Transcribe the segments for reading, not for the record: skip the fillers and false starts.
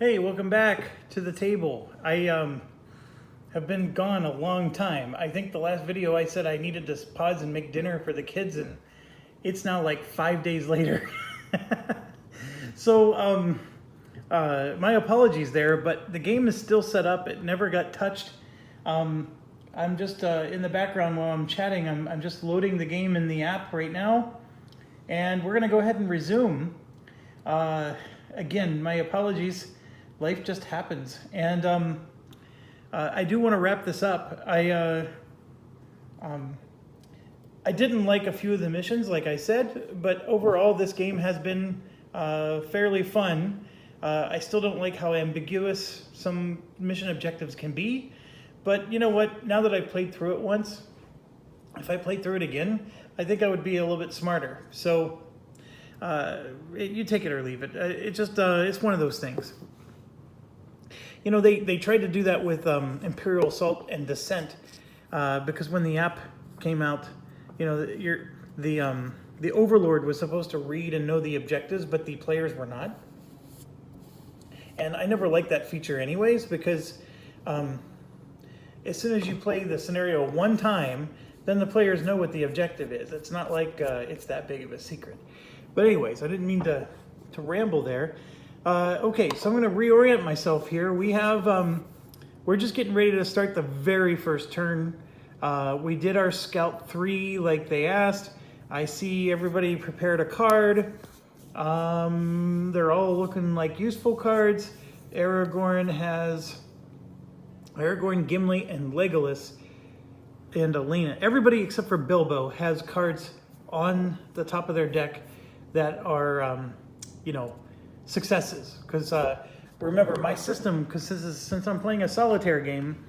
Hey, welcome back to the table. I have been gone a long time. I think the last video I said I needed to pause and make dinner for the kids, and it's now like 5 days later. So my apologies there, but the game is still set up. It never got touched. I'm just in the background while I'm chatting. I'm just loading the game in the app right now, and we're gonna go ahead and resume. Again, my apologies. Life just happens, and I do want to wrap this up. I didn't like a few of the missions, like I said, but overall this game has been fairly fun. I still don't like how ambiguous some mission objectives can be, but you know what? Now that I've played through it once, if I played through it again, I think I would be a little bit smarter. So you take it or leave it. It's one of those things. You know, they tried to do that with Imperial Assault and Descent because when the app came out, you know, the Overlord was supposed to read and know the objectives, but the players were not. And I never liked that feature anyways, because as soon as you play the scenario one time, then the players know what the objective is. It's not like it's that big of a secret. But anyways, I didn't mean to ramble there. Okay, so I'm going to reorient myself here. We have, we're just getting ready to start the very first turn. We did our Scout 3 like they asked. I see everybody prepared a card. They're all looking like useful cards. Aragorn, Gimli, and Legolas, and Elena. Everybody except for Bilbo has cards on the top of their deck that are, you know, successes. Because remember, my system, since I'm playing a solitaire game,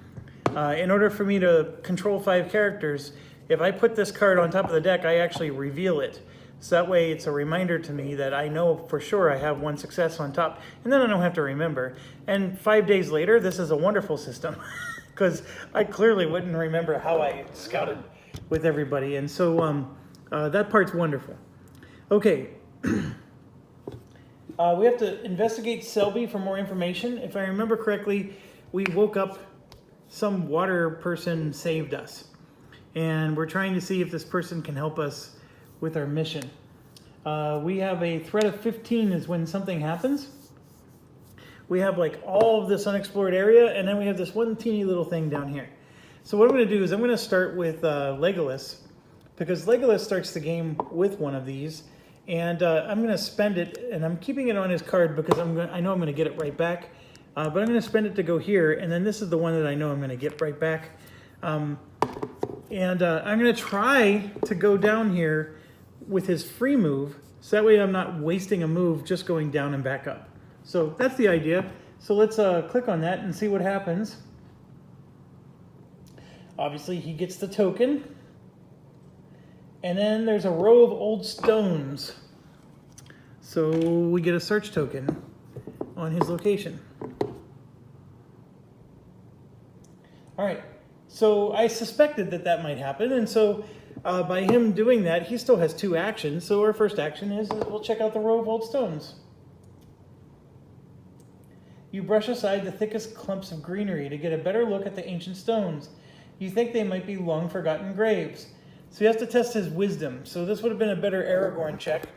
in order for me to control 5 characters, if I put this card on top of the deck, I actually reveal it. So that way it's a reminder to me that I know for sure I have 1 success on top, and then I don't have to remember. And 5 days later, this is a wonderful system, because I clearly wouldn't remember how I scouted with everybody. And so that part's wonderful. Okay. We have to investigate Selby for more information. If I remember correctly, we woke up, some water person saved us. And we're trying to see if this person can help us with our mission. We have a threat of 15 is when something happens. We have like all of this unexplored area, and then we have this one teeny little thing down here. So what I'm going to do is I'm going to start with Legolas, because Legolas starts the game with one of these. And I'm going to spend it, and I'm keeping it on his card because I know I'm going to get it right back. But I'm going to spend it to go here, and then this is the one that I know I'm going to get right back. I'm going to try to go down here with his free move, so that way I'm not wasting a move just going down and back up. So that's the idea. So let's click on that and see what happens. Obviously, he gets the token. And then there's a row of old stones. So we get a search token on his location. All right, so I suspected that might happen. And so by him doing that, he still has 2 actions. So our first action is we'll check out the row of old stones. You brush aside the thickest clumps of greenery to get a better look at the ancient stones. You think they might be long forgotten graves. So he has to test his wisdom. So this would have been a better Aragorn check,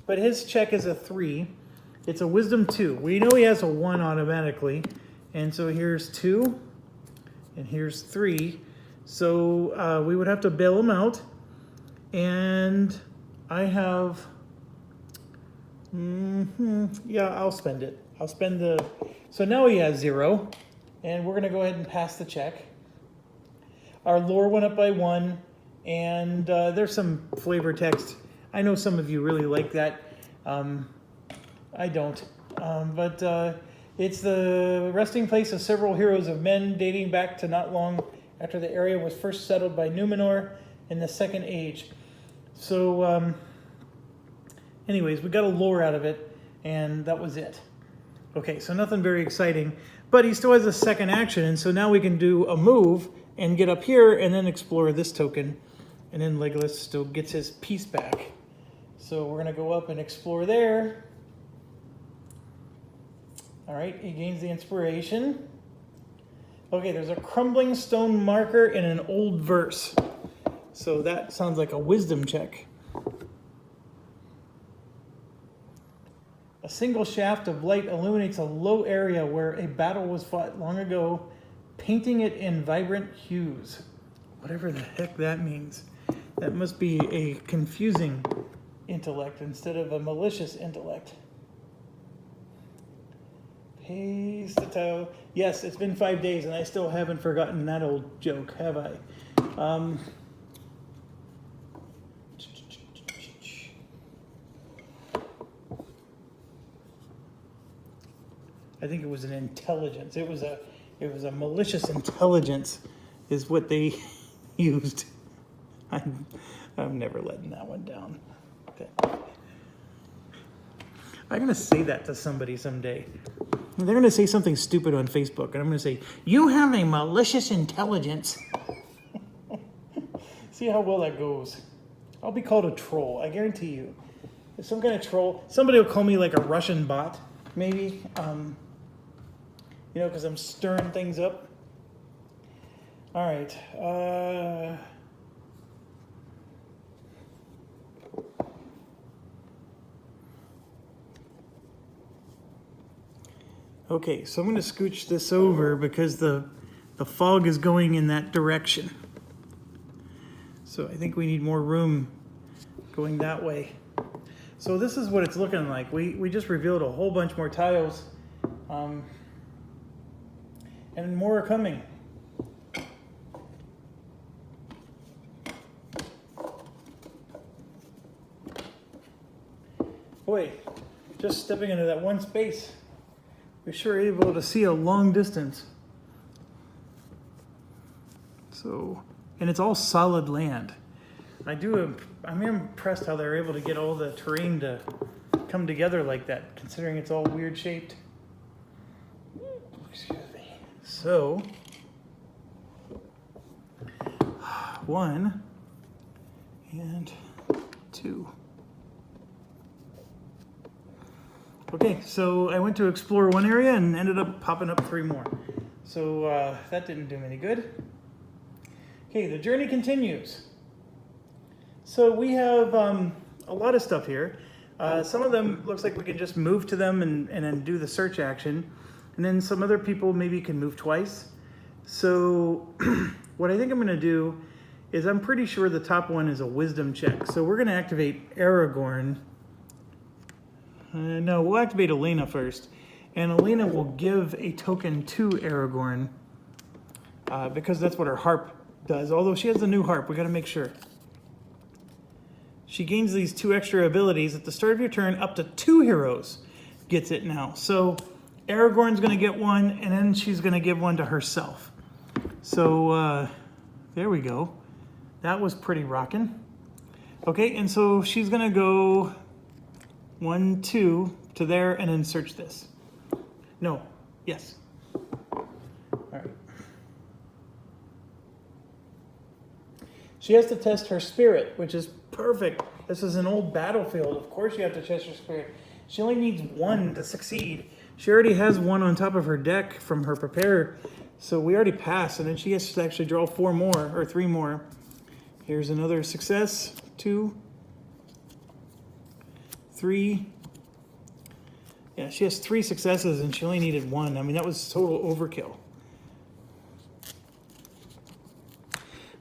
but his check is a 3. It's a wisdom 2. We know he has a 1 automatically, and so here's 2, and here's 3. So we would have to bail him out, and I have, yeah, I'll spend it. I'll spend the, so now he has 0, and we're gonna go ahead and pass the check. Our lore went up by 1. And there's some flavor text. I know some of you really like that. I don't. But it's the resting place of several heroes of men dating back to not long after the area was first settled by Numenor in the Second Age. So anyways, we got a lore out of it, and that was it. Okay, so nothing very exciting. But he still has a second action, and so now we can do a move and get up here and then explore this token. And then Legolas still gets his piece back. So we're going to go up and explore there. All right, he gains the inspiration. Okay, there's a crumbling stone marker in an old verse. So that sounds like a wisdom check. A single shaft of light illuminates a low area where a battle was fought long ago, painting it in vibrant hues. Whatever the heck that means. That must be a confusing intellect instead of a malicious intellect. pt22. Yes, it's been 5 days and I still haven't forgotten that old joke, have I? I think it was an intelligence. It was a malicious intelligence is what they used. I'm never letting that one down. Okay. I'm going to say that to somebody someday. They're going to say something stupid on Facebook, and I'm going to say, you have a malicious intelligence. See how well that goes. I'll be called a troll, I guarantee you. If some kind of troll, somebody will call me like a Russian bot, maybe. You know, because I'm stirring things up. All right. Okay, so I'm going to scooch this over because the fog is going in that direction. So I think we need more room going that way. So this is what it's looking like. We just revealed a whole bunch more tiles. And more are coming. Boy, just stepping into that one space, we're sure able to see a long distance. So, and it's all solid land. I'm impressed how they're able to get all the terrain to come together like that, considering it's all weird shaped. Excuse me. So, 1 and 2. Okay, so I went to explore one area and ended up popping up 3 more. So that didn't do me any good. Okay, the journey continues. So we have a lot of stuff here. Some of them looks like we can just move to them and then do the search action. And then some other people maybe can move twice. So what I think I'm going to do is I'm pretty sure the top one is a wisdom check. So we're going to activate Aragorn. No, we'll activate Elena first. And Elena will give a token to Aragorn because that's what her harp does. Although she has a new harp, we got to make sure. She gains these 2 extra abilities. At the start of your turn, up to 2 heroes gets it now. So Aragorn's going to get one, and then she's going to give one to herself. So there we go. That was pretty rockin'. Okay, and so she's going to go 1, 2 to there, and then search this. No, yes. All right. She has to test her spirit, which is perfect. This is an old battlefield. Of course you have to test her spirit. She only needs 1 to succeed. She already has 1 on top of her deck from her prepare, so we already passed, and then she has to actually draw 4 more, or 3 more. Here's another success, 2, 3. Yeah, she has 3 successes, and she only needed 1. I mean, that was total overkill.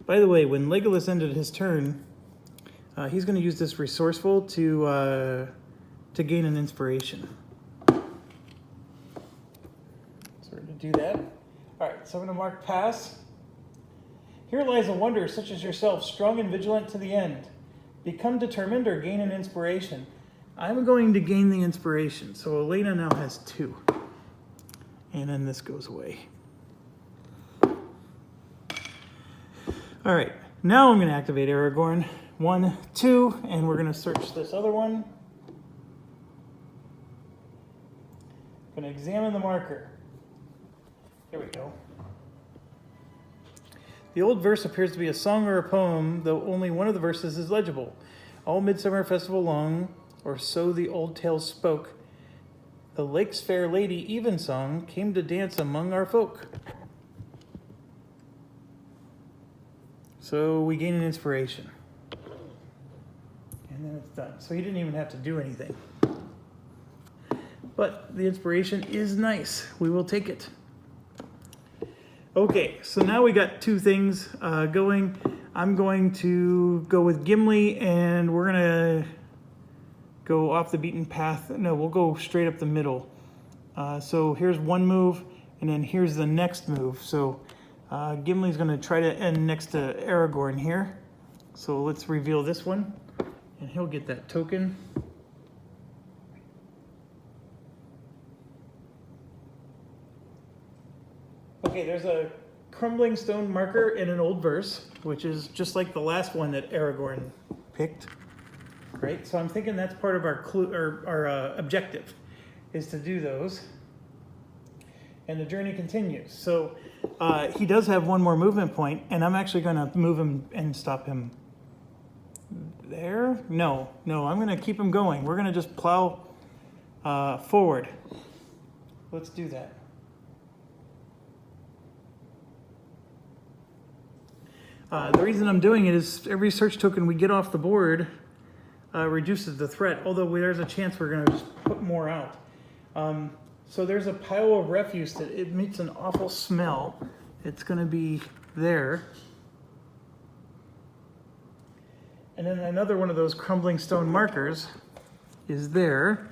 By the way, when Legolas ended his turn, he's going to use this resourceful to gain an inspiration. So we're going to do that. All right, so I'm going to mark pass. Here lies a wonder such as yourself, strong and vigilant to the end. Become determined or gain an inspiration. I'm going to gain the inspiration. So Elena now has 2. And then this goes away. All right, now I'm going to activate Aragorn. 1, 2, and we're going to search this other one. I'm going to examine the marker. Here we go. The old verse appears to be a song or a poem, though only one of the verses is legible. All midsummer festival long, or so the old tale spoke, The Lake's Fair Lady Evensong came to dance among our folk. So we gain an inspiration. And then it's done. So he didn't even have to do anything. But the inspiration is nice. We will take it. Okay, so now we got two things going. I'm going to go with Gimli, and we're going to go off the beaten path. No, we'll go straight up the middle. So here's one move, and then here's the next move. So Gimli's going to try to end next to Aragorn here. So let's reveal this one, and he'll get that token. Okay, there's a crumbling stone marker in an old verse, which is just like the last one that Aragorn picked. Right, so I'm thinking that's part of our clue or our objective, is to do those. And the journey continues. So he does have one more movement point, and I'm actually going to move him and stop him there. No, I'm going to keep him going. We're going to just plow forward. Let's do that. The reason I'm doing it is every search token we get off the board reduces the threat, although there's a chance we're going to just put more out. So there's a pile of refuse that it emits an awful smell. It's going to be there. And then another one of those crumbling stone markers is there.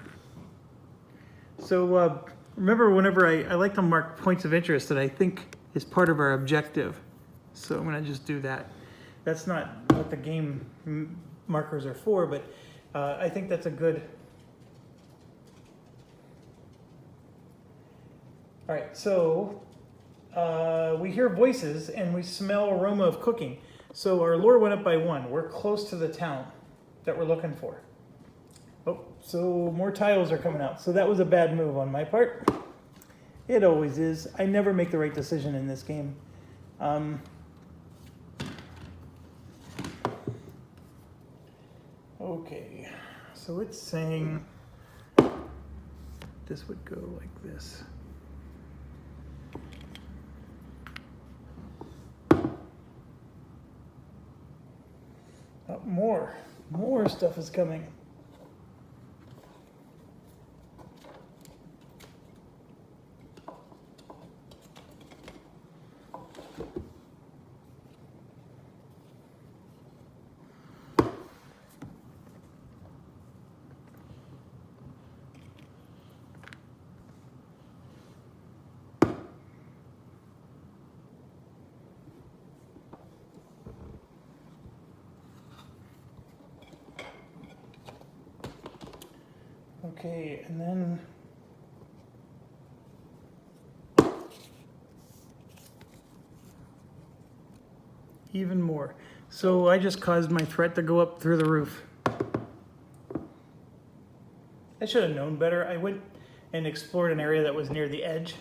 So remember, whenever I like to mark points of interest that I think is part of our objective. So I'm going to just do that. That's not what the game markers are for, but I think that's a good... All right, so we hear voices and we smell aroma of cooking. So our lure went up by 1. We're close to the town that we're looking for. Oh, so more tiles are coming out. So that was a bad move on my part. It always is. I never make the right decision in this game. Okay, so it's saying this would go like this. More stuff is coming. Okay, and then even more. So I just caused my threat to go up through the roof. I should have known better. I went and explored an area that was near the edge.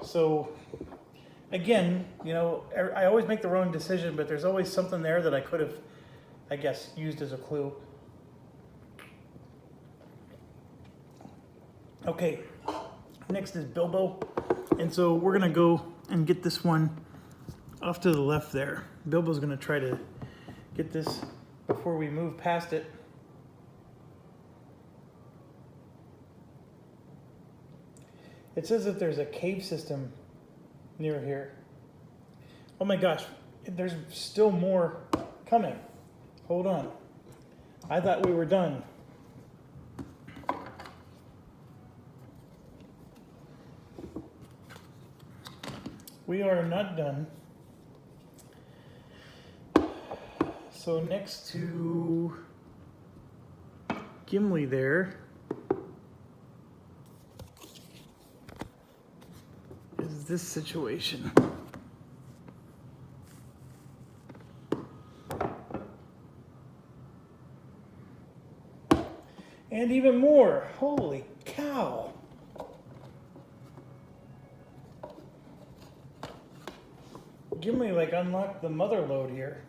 So again, you know, I always make the wrong decision, but there's always something there that I could have, I guess, used as a clue. Okay, next is Bilbo. And so we're gonna go and get this one off to the left there. Bilbo's gonna try to get this before we move past it. It says that there's a cave system near here. Oh my gosh, there's still more coming. Hold on. I thought we were done. We are not done. So next to Gimli there is this situation. And even more. Holy cow. Gimli like unlocked the mother lode here.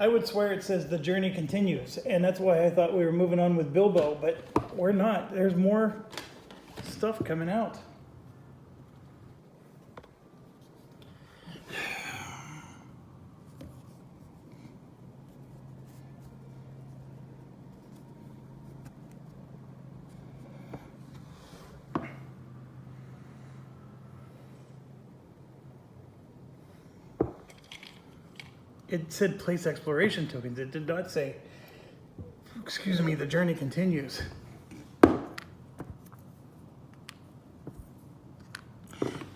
I would swear it says the journey continues, and that's why I thought we were moving on with Bilbo, but we're not. There's more stuff coming out. It said place exploration tokens. It did not say, excuse me, the journey continues.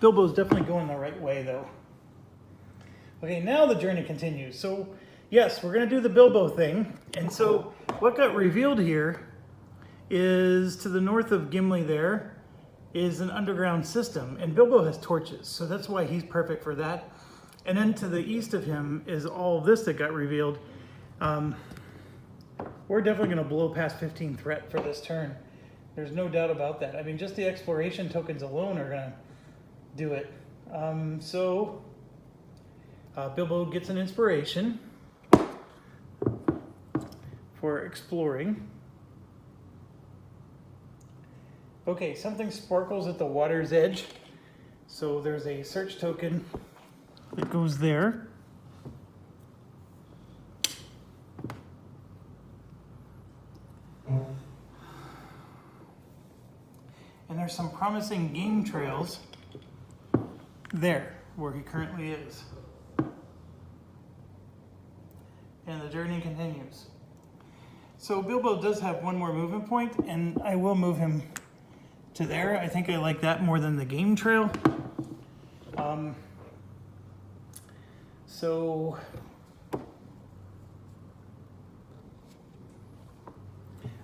Bilbo's definitely going the right way though. Okay, now the journey continues. So yes, we're gonna do the Bilbo thing. And so what got revealed here is to the north of Gimli there is an underground system, and Bilbo has torches. So that's why he's perfect for that. And then to the east of him is all this that got revealed. We're definitely going to blow past 15 threat for this turn. There's no doubt about that. I mean, just the exploration tokens alone are going to do it. Bilbo gets an inspiration for exploring. Okay, something sparkles at the water's edge. So there's a search token that goes there. And there's some promising game trails there where he currently is. And the journey continues. So Bilbo does have one more movement point, and I will move him to there. I think I like that more than the game trail. So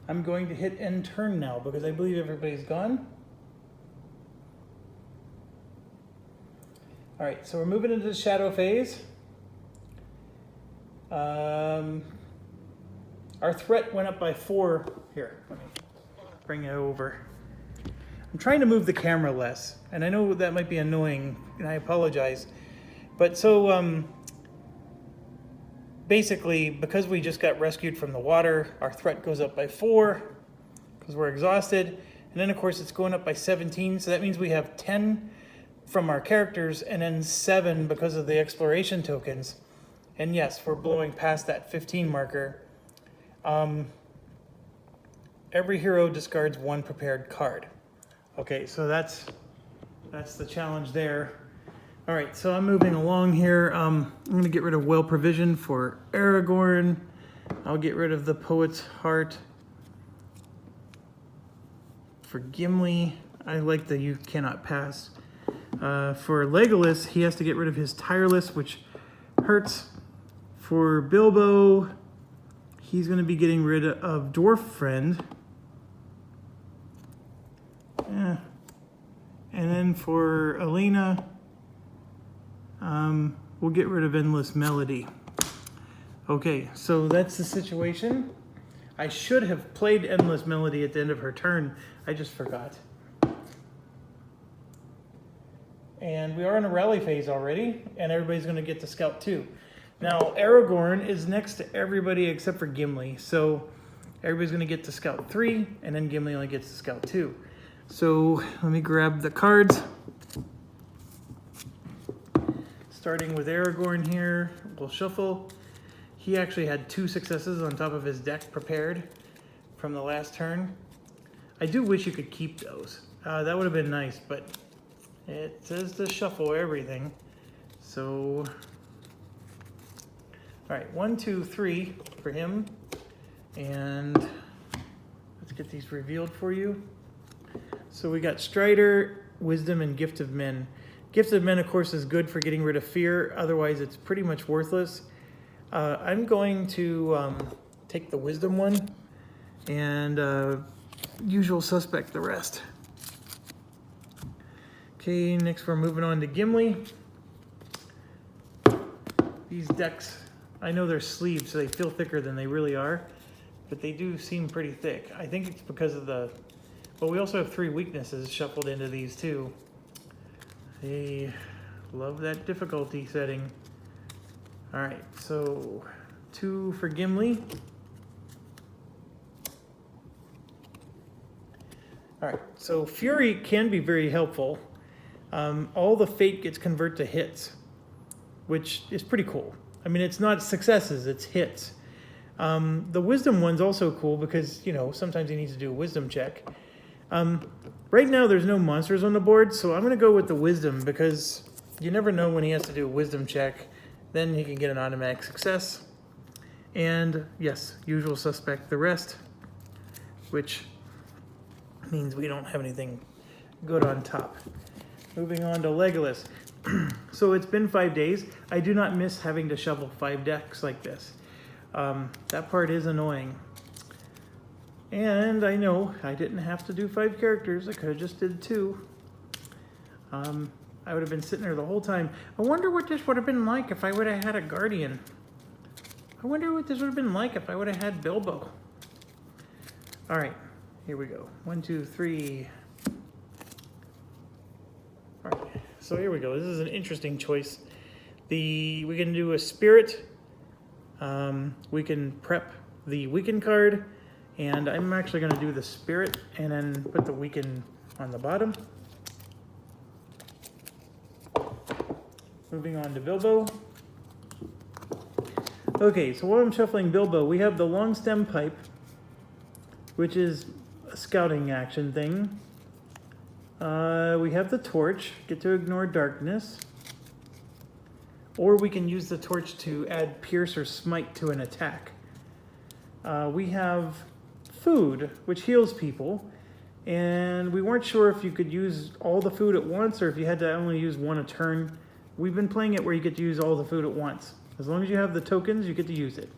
I'm going to hit end turn now because I believe everybody's gone. All right, so we're moving into the shadow phase. Our threat went up by 4. Here, let me bring it over. I'm trying to move the camera less, and I know that might be annoying, and I apologize. But so, basically, because we just got rescued from the water, our threat goes up by 4 because we're exhausted. And then, of course, it's going up by 17. So that means we have 10 from our characters and then 7 because of the exploration tokens. And yes, we're blowing past that 15 marker. Every hero discards 1 prepared card. Okay, so that's the challenge there. All right, so I'm moving along here. I'm going to get rid of Well Provision for Aragorn. I'll get rid of the Poet's Heart for Gimli. I like the You Cannot Pass. For Legolas, he has to get rid of his Tireless, which hurts. For Bilbo, he's going to be getting rid of Dwarf Friend. Yeah. And then for Elena, we'll get rid of Endless Melody. Okay, so that's the situation. I should have played Endless Melody at the end of her turn. I just forgot. And we are in a rally phase already, and everybody's going to get to Scout 2. Now, Aragorn is next to everybody except for Gimli, so everybody's going to get to Scout 3, and then Gimli only gets to Scout 2. So let me grab the cards. Starting with Aragorn here, we'll shuffle. He actually had 2 successes on top of his deck prepared from the last turn. I do wish you could keep those. That would have been nice, but it says to shuffle everything. So, all right, 1, 2, 3 for him. And let's get these revealed for you. So we got Strider, Wisdom, and Gift of Men. Gift of Men, of course, is good for getting rid of fear. Otherwise, it's pretty much worthless. I'm going to take the Wisdom one and usual suspect the rest. Okay, next we're moving on to Gimli. These decks, I know they're sleeved, so they feel thicker than they really are, but they do seem pretty thick. I think it's because of the... But we also have 3 weaknesses shuffled into these too. They love that difficulty setting. All right, so 2 for Gimli. All right, so Fury can be very helpful. All the fate gets converted to hits, which is pretty cool. I mean, it's not successes, it's hits. The wisdom one's also cool because, you know, sometimes he needs to do a wisdom check. Right now there's no monsters on the board, so I'm going to go with the wisdom because you never know when he has to do a wisdom check. Then he can get an automatic success. And yes, usual suspect the rest, which means we don't have anything good on top. Moving on to Legolas. So it's been 5 days. I do not miss having to shuffle 5 decks like this. That part is annoying. And I know I didn't have to do 5 characters. I could have just did 2. I would have been sitting there the whole time. I wonder what this would have been like if I would have had a Guardian. I wonder what this would have been like if I would have had Bilbo. All right, here we go. 1, 2, 3. All right, so here we go. This is an interesting choice. We can do a Spirit. We can prep the Weaken card. And I'm actually going to do the Spirit and then put the Weaken on the bottom. Moving on to Bilbo. Okay, so while I'm shuffling Bilbo, we have the Long Stem Pipe, which is a scouting action thing. We have the Torch, get to ignore darkness. Or we can use the Torch to add Pierce or Smite to an attack. We have Food, which heals people. And we weren't sure if you could use all the food at once or if you had to only use 1 a turn. We've been playing it where you get to use all the food at once. As long as you have the tokens, you get to use it.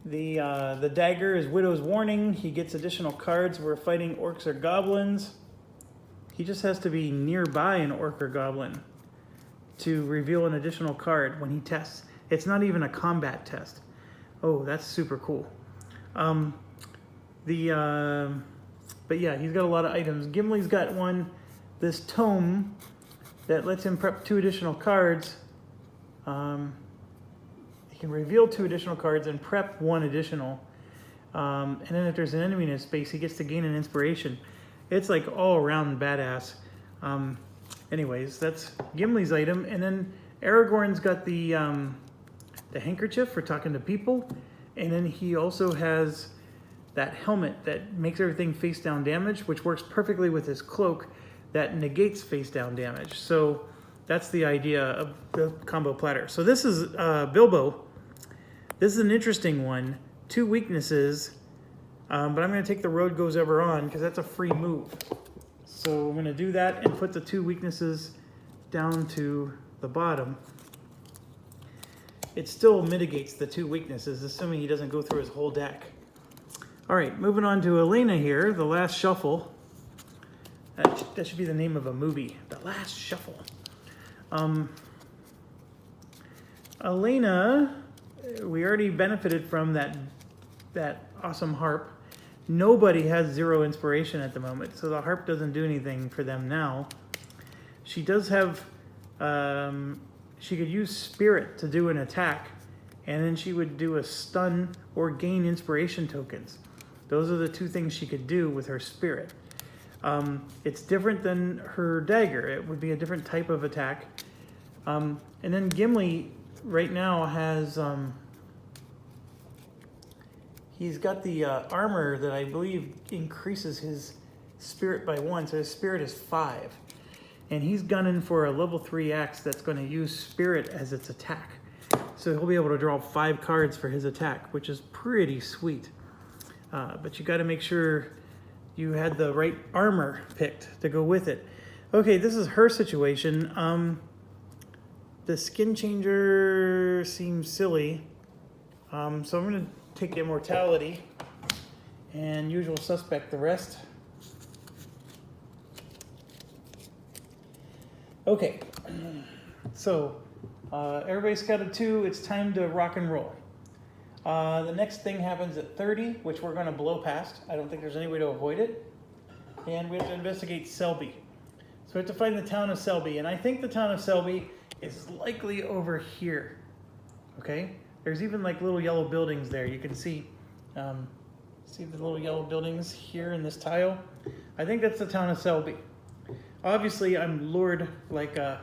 The dagger is Widow's Warning. He gets additional cards. We're fighting orcs or goblins. He just has to be nearby an orc or goblin to reveal an additional card when he tests. It's not even a combat test. Oh, that's super cool. But yeah, he's got a lot of items. Gimli's got one, this tome that lets him prep 2 additional cards. He can reveal 2 additional cards and prep 1 additional. And then if there's an enemy in his space, he gets to gain an inspiration. It's like all around badass. Anyways, that's Gimli's item. And then Aragorn's got the handkerchief for talking to people. And then he also has that helmet that makes everything face down damage, which works perfectly with his cloak that negates face down damage. So that's the idea of the combo platter. So this is Bilbo. This is an interesting one. 2 weaknesses, but I'm going to take the Road Goes Ever On because that's a free move. So I'm going to do that and put the 2 weaknesses down to the bottom. It still mitigates the 2 weaknesses, assuming he doesn't go through his whole deck. All right, moving on to Elena here, The Last Shuffle. That should be the name of a movie, The Last Shuffle. Elena, we already benefited from that awesome harp. Nobody has 0 inspiration at the moment, so the harp doesn't do anything for them now. She does have, she could use Spirit to do an attack, and then she would do a stun or gain inspiration tokens. Those are the 2 things she could do with her Spirit. It's different than her dagger. It would be a different type of attack. And then Gimli right now has, he's got the armor that I believe increases his Spirit by 1, so his Spirit is 5. And he's gunning for a level 3 axe that's going to use Spirit as its attack. So he'll be able to draw 5 cards for his attack, which is pretty sweet. But you got to make sure you had the right armor picked to go with it. Okay, this is her situation. The skin changer seems silly. So I'm going to take Immortality and Usual Suspect the rest. Okay, so everybody's got a 2. It's time to rock and roll. The next thing happens at 30, which we're going to blow past. I don't think there's any way to avoid it. And we have to investigate Selby. So we have to find the town of Selby. And I think the town of Selby is likely over here. Okay, there's even like little yellow buildings there. You can see the little yellow buildings here in this tile. I think that's the town of Selby. Obviously, I'm lured like a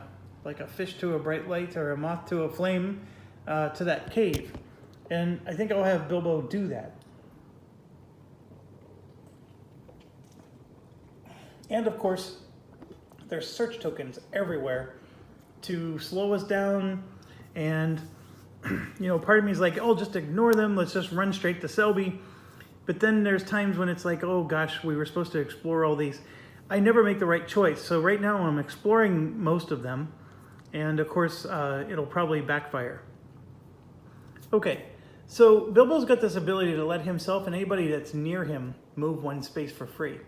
fish to a bright light or a moth to a flame to that cave. And I think I'll have Bilbo do that. And of course, there's search tokens everywhere to slow us down. And, you know, part of me is like, oh, just ignore them. Let's just run straight to Selby. But then there's times when it's like, oh gosh, we were supposed to explore all these. I never make the right choice. So right now I'm exploring most of them. And of course, it'll probably backfire. Okay, so Bilbo's got this ability to let himself and anybody that's near him move one space for free.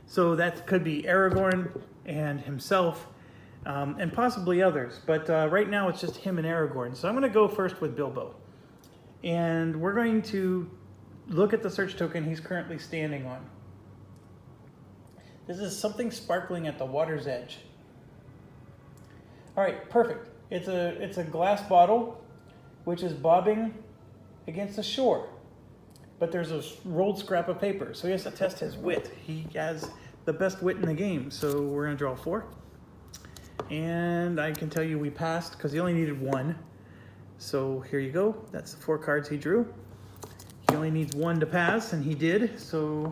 So that could be Aragorn and himself, and possibly others. But right now it's just him and Aragorn. So I'm going to go first with Bilbo. And we're going to look at the search token he's currently standing on. This is something sparkling at the water's edge. All right, perfect. It's a glass bottle, which is bobbing against the shore. But there's a rolled scrap of paper, so he has to test his wit. He has the best wit in the game, so we're gonna draw 4. And I can tell you we passed, because he only needed 1. So here you go, that's the 4 cards he drew. He only needs 1 to pass, and he did, so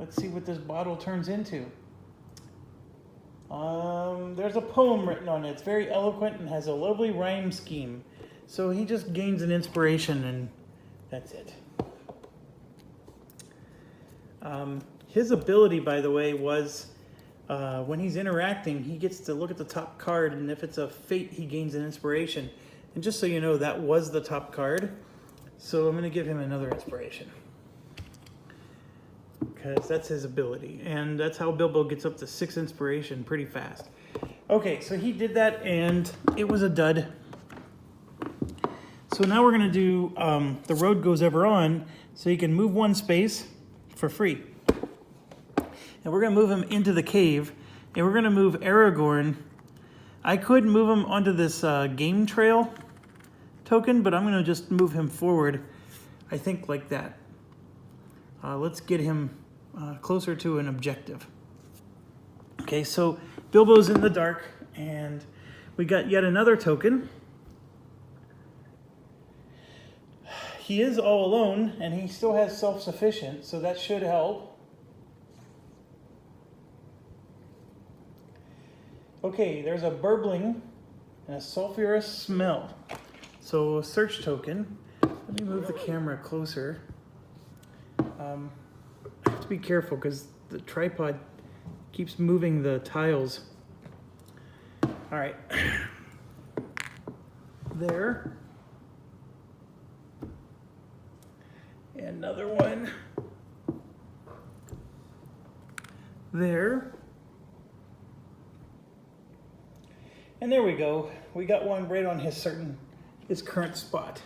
let's see what this bottle turns into. There's a poem written on it. It's very eloquent and has a lovely rhyme scheme. So he just gains an inspiration, and that's it. His ability, by the way, was when he's interacting, he gets to look at the top card, and if it's a fate, he gains an inspiration. And just so you know, that was the top card. So I'm going to give him another inspiration, because that's his ability. And that's how Bilbo gets up to 6 inspiration pretty fast. Okay, so he did that, and it was a dud. So now we're going to do the road goes ever on, so he can move 1 space for free. And we're going to move him into the cave, and we're going to move Aragorn. I could move him onto this game trail token, but I'm going to just move him forward, I think like that. Let's get him closer to an objective. Okay, so Bilbo's in the dark, and we got yet another token. He is all alone, and he still has self-sufficient, so that should help. Okay, there's a burbling and a sulfurous smell. So a search token. Let me move the camera closer. I have to be careful because the tripod keeps moving the tiles. All right. There. Another one. There. And there we go. We got one right on his current spot.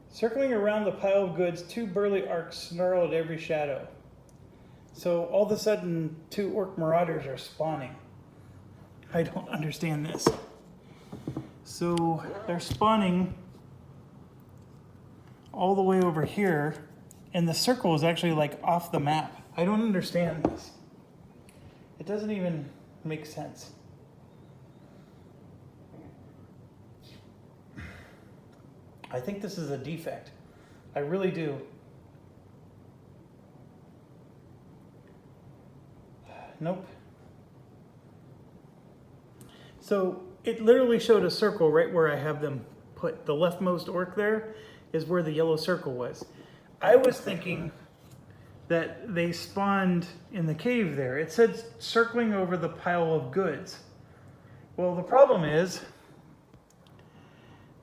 Circling around the pile of goods, 2 burly orcs snarl at every shadow. So all of a sudden, 2 orc marauders are spawning. I don't understand this. So they're spawning all the way over here, and the circle is actually like off the map. I don't understand this. It doesn't even make sense. I think this is a defect. I really do. Nope. So it literally showed a circle right where I have them put. The leftmost orc there is where the yellow circle was. I was thinking that they spawned in the cave there. It said circling over the pile of goods. Well, the problem is,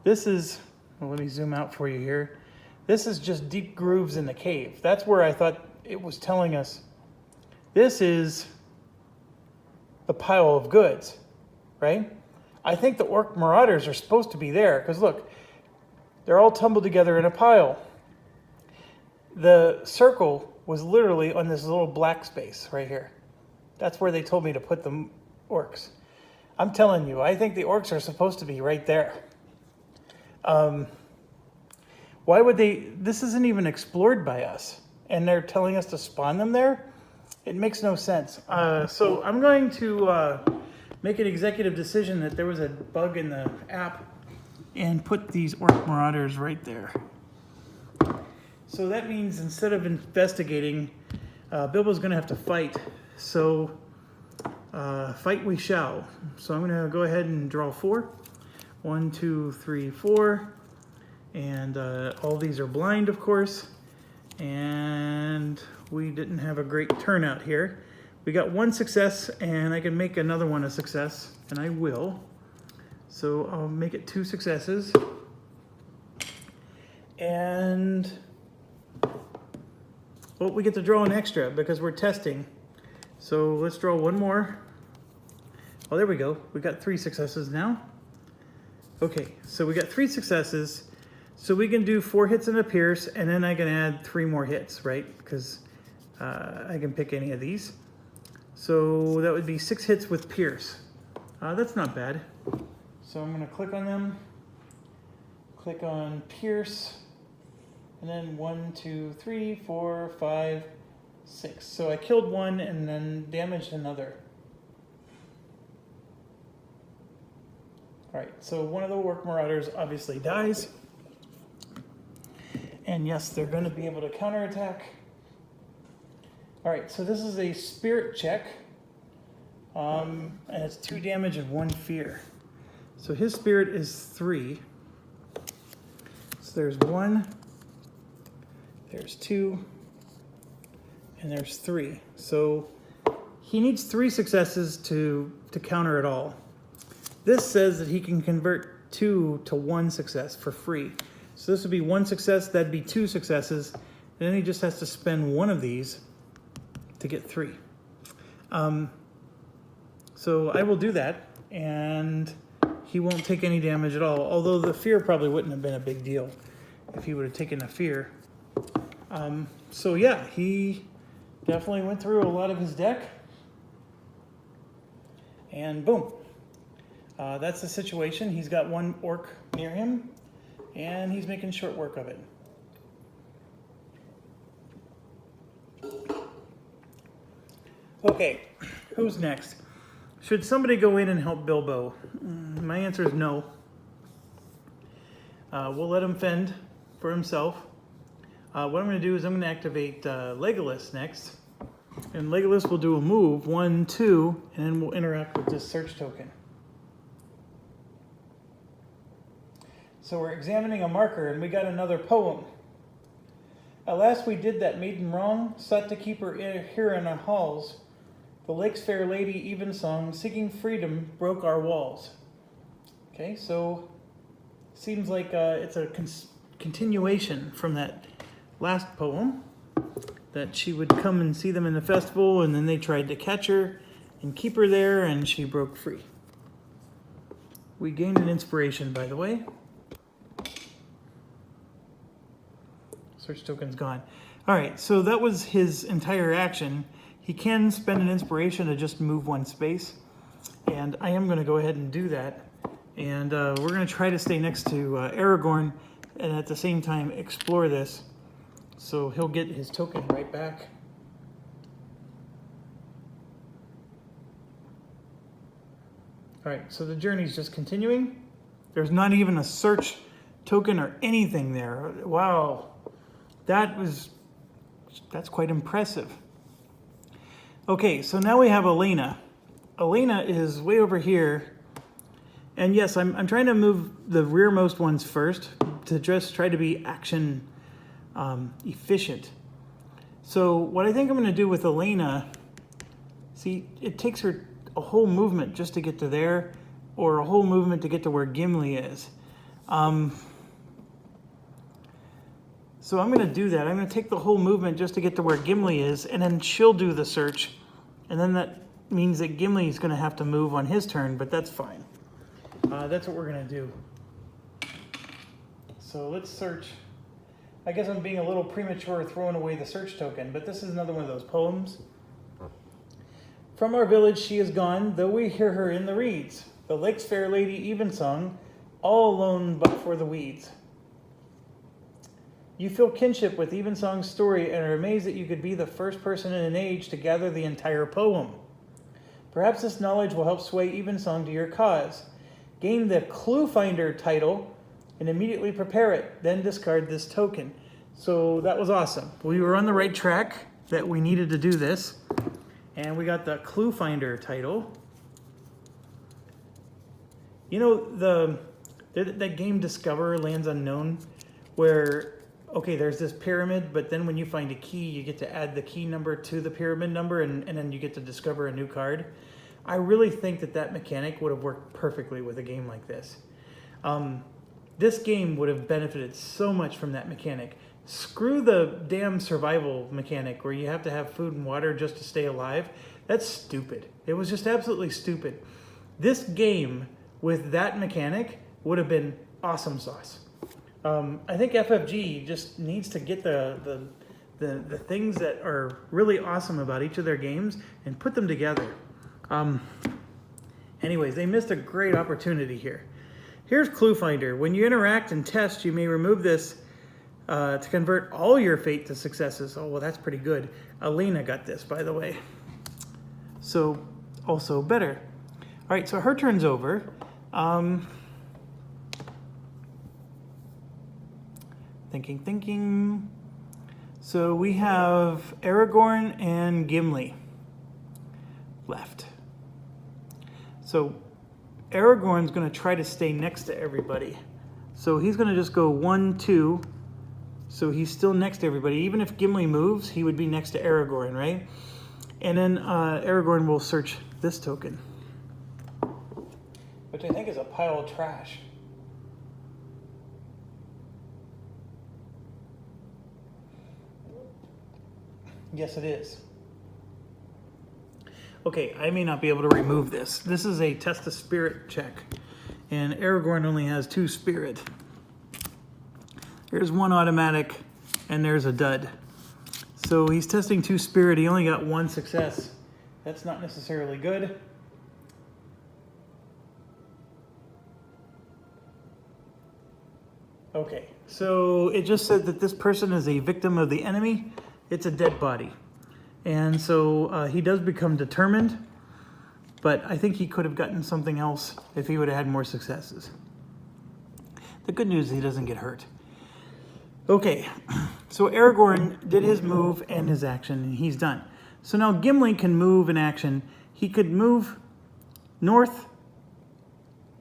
this is, well, let me zoom out for you here. This is just deep grooves in the cave. That's where I thought it was telling us. This is the pile of goods, right? I think the orc marauders are supposed to be there, because look, They're all tumbled together in a pile. The circle was literally on this little black space right here. That's where they told me to put the orcs. I'm telling you, I think the orcs are supposed to be right there. Why would they? This isn't even explored by us, and they're telling us to spawn them there? It makes no sense. So I'm going to make an executive decision that there was a bug in the app and put these orc marauders right there. So that means instead of investigating, Bilbo's going to have to fight. So fight we shall. So I'm going to go ahead and draw 4. 1, 2, 3, 4. And all these are blind, of course. And we didn't have a great turnout here. We got 1 success, and I can make another one a success, and I will. So I'll make it 2 successes. And well, we get to draw an extra because we're testing. So let's draw 1 more. Oh, there we go. We got 3 successes now. Okay, so we got 3 successes. So we can do 4 hits and a pierce, and then I can add 3 more hits, right? Because I can pick any of these. So that would be 6 hits with pierce. That's not bad. So I'm going to click on them, click on pierce, and then 1, 2, 3, 4, 5, 6. So I killed 1 and then damaged another. All right, so one of the orc marauders obviously dies. And yes, they're going to be able to counterattack. All right, so this is a spirit check. And it's 2 damage and 1 fear. So his spirit is 3. So there's 1, there's 2, and there's 3. So he needs 3 successes to counter it all. This says that he can convert 2 to 1 success for free. So this would be 1 success, that'd be 2 successes, and then he just has to spend 1 of these to get 3. So I will do that, and he won't take any damage at all, although the fear probably wouldn't have been a big deal if he would have taken a fear. So yeah, he definitely went through a lot of his deck, and boom. That's the situation. He's got 1 orc near him, and he's making short work of it. Okay, who's next? Should somebody go in and help Bilbo? My answer is no. We'll let him fend for himself. What I'm going to do is I'm going to activate Legolas next. And Legolas will do a move, 1, 2, and then we'll interact with this search token. So we're examining a marker, and we got another poem. At last we did that maiden wrong, sought to keep her here in our halls. The lake's fair lady evensong, seeking freedom, broke our walls. Okay, so seems like it's a continuation from that last poem, that she would come and see them in the festival, and then they tried to catch her and keep her there, and she broke free. We gained an inspiration, by the way. Search token's gone. All right, so that was his entire action. He can spend an inspiration to just move 1 space, and I am going to go ahead and do that. And we're going to try to stay next to Aragorn, and at the same time explore this, so he'll get his token right back. All right, so the journey's just continuing. There's not even a search token or anything there. Wow. That's quite impressive. Okay, so now we have Elena. Elena is way over here. And yes, I'm trying to move the rearmost ones first to just try to be action efficient. So what I think I'm going to do with Elena, see, it takes her a whole movement just to get to there, or a whole movement to get to where Gimli is. So I'm going to do that. I'm going to take the whole movement just to get to where Gimli is, and then she'll do the search. And then that means that Gimli is going to have to move on his turn, but that's fine. That's what we're going to do. So let's search. I guess I'm being a little premature throwing away the search token, but this is another one of those poems. From our village she is gone, though we hear her in the reeds. The lake's fair lady Evensong, all alone but for the weeds. You feel kinship with Evensong's story and are amazed that you could be the first person in an age to gather the entire poem. Perhaps this knowledge will help sway Evensong to your cause. Gain the Clue Finder title and immediately prepare it, then discard this token. So that was awesome. We were on the right track that we needed to do this. And we got the Clue Finder title. You know, that game Discover Lands Unknown, where, okay, there's this pyramid, but then when you find a key, you get to add the key number to the pyramid number, and then you get to discover a new card. I really think that mechanic would have worked perfectly with a game like this. This game would have benefited so much from that mechanic. Screw the damn survival mechanic where you have to have food and water just to stay alive. That's stupid. It was just absolutely stupid. This game with that mechanic would have been awesome sauce. I think FFG just needs to get the things that are really awesome about each of their games and put them together. Anyways, they missed a great opportunity here. Here's Clue Finder. When you interact and test, you may remove this to convert all your fate to successes. Oh, well, that's pretty good. Alina got this, by the way. So, also better. All right, so her turn's over. Thinking. So we have Aragorn and Gimli left. So Aragorn's going to try to stay next to everybody. So he's going to just go 1, 2. So he's still next to everybody. Even if Gimli moves, he would be next to Aragorn, right? And then Aragorn will search this token, which I think is a pile of trash. Yes, it is. Okay, I may not be able to remove this. This is a test of spirit check, and Aragorn only has 2 spirit. There's 1 automatic, and there's a dud. So he's testing 2 spirit. He only got 1 success. That's not necessarily good. Okay, so it just said that this person is a victim of the enemy. It's a dead body. And so he does become determined, but I think he could have gotten something else if he would have had more successes. The good news is he doesn't get hurt. Okay, so Aragorn did his move and his action, and he's done. So now Gimli can move in action. He could move north,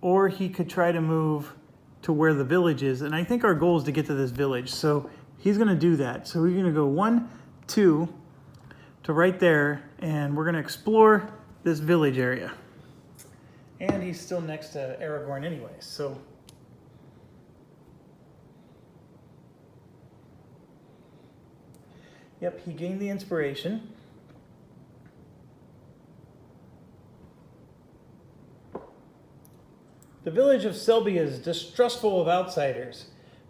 or he could try to move to where the village is. And I think our goal is to get to this village. So he's going to do that. So we're going to go 1, 2 to right there, and we're going to explore this village area. And he's still next to Aragorn anyway, so... Yep, he gained the inspiration. The village of Selby is distrustful of outsiders.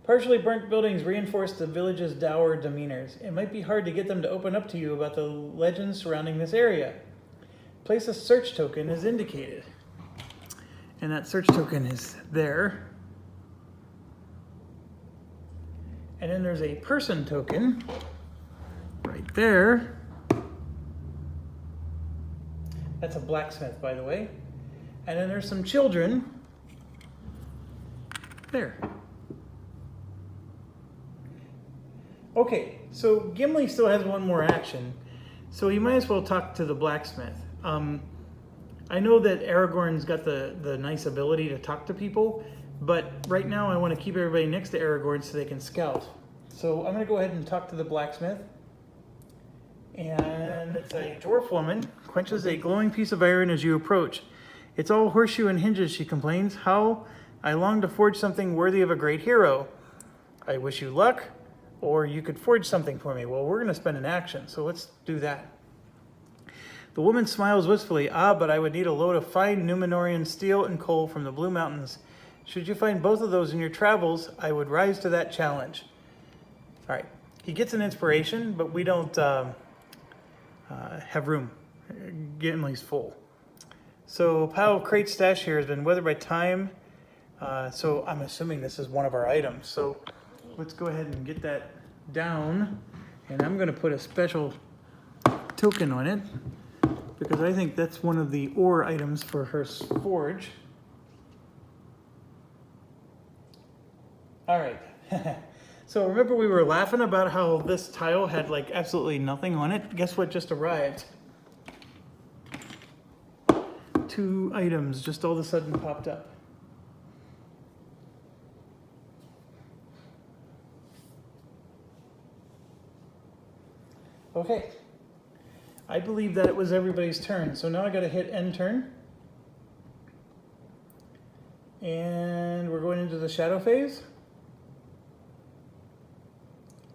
Partially burnt buildings reinforce the village's dour demeanors. It might be hard to get them to open up to you about the legends surrounding this area. Place a search token is indicated. And that search token is there. And then there's a person token right there. That's a blacksmith, by the way. And then there's some children there. Okay, so Gimli still has 1 more action, so he might as well talk to the blacksmith. I know that Aragorn's got the nice ability to talk to people, but right now I want to keep everybody next to Aragorn so they can scout. So I'm going to go ahead and talk to the blacksmith. And it's a dwarf woman, quenches a glowing piece of iron as you approach. It's all horseshoe and hinges, she complains. How? I long to forge something worthy of a great hero. I wish you luck. Or you could forge something for me. Well, we're going to spend an action, so let's do that. The woman smiles wistfully. Ah, but I would need a load of fine Numenorian steel and coal from the Blue Mountains. Should you find both of those in your travels, I would rise to that challenge. All right, he gets an inspiration, but we don't have room. Gimli's full. So pile of crate stash here has been weathered by time. So I'm assuming this is one of our items. So let's go ahead and get that down. And I'm gonna put a special token on it because I think that's one of the ore items for her forge. All right. So remember we were laughing about how this tile had like absolutely nothing on it? Guess what just arrived? 2 items just all of a sudden popped up. Okay. I believe that it was everybody's turn. So now I got to hit end turn. And we're going into the shadow phase.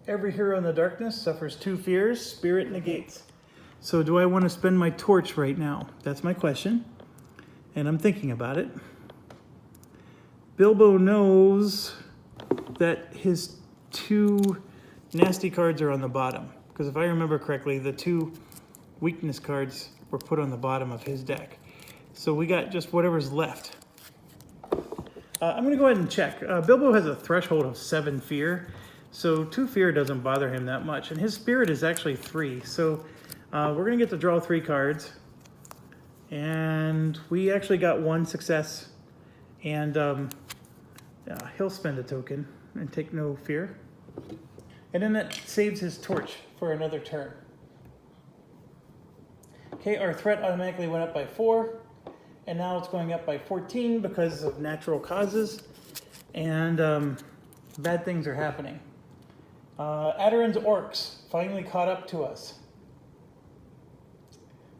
Every hero in the darkness suffers 2 fears, spirit negates. So do I want to spend my torch right now? That's my question. And I'm thinking about it. Bilbo knows that his 2 nasty cards are on the bottom. Because if I remember correctly, the 2 weakness cards were put on the bottom of his deck. So we got just whatever's left. I'm going to go ahead and check. Bilbo has a threshold of 7 fear. So 2 fear doesn't bother him that much. And his spirit is actually 3. So we're going to get to draw 3 cards. And we actually got 1 success. And he'll spend a token and take no fear. And then that saves his torch for another turn. Okay, our threat automatically went up by 4. And now it's going up by 14 because of natural causes. And bad things are happening. Adarin's orcs finally caught up to us.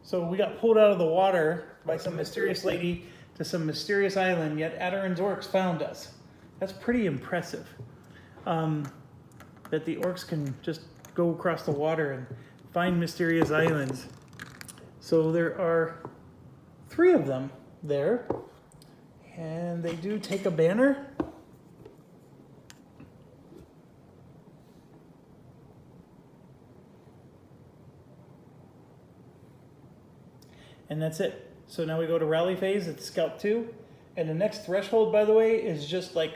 So we got pulled out of the water by some mysterious lady to some mysterious island, yet Adarin's orcs found us. That's pretty impressive. That the orcs can just go across the water and find mysterious islands. So there are 3 of them there. And they do take a banner. And that's it. So now we go to rally phase, it's scout 2. And the next threshold, by the way, is just like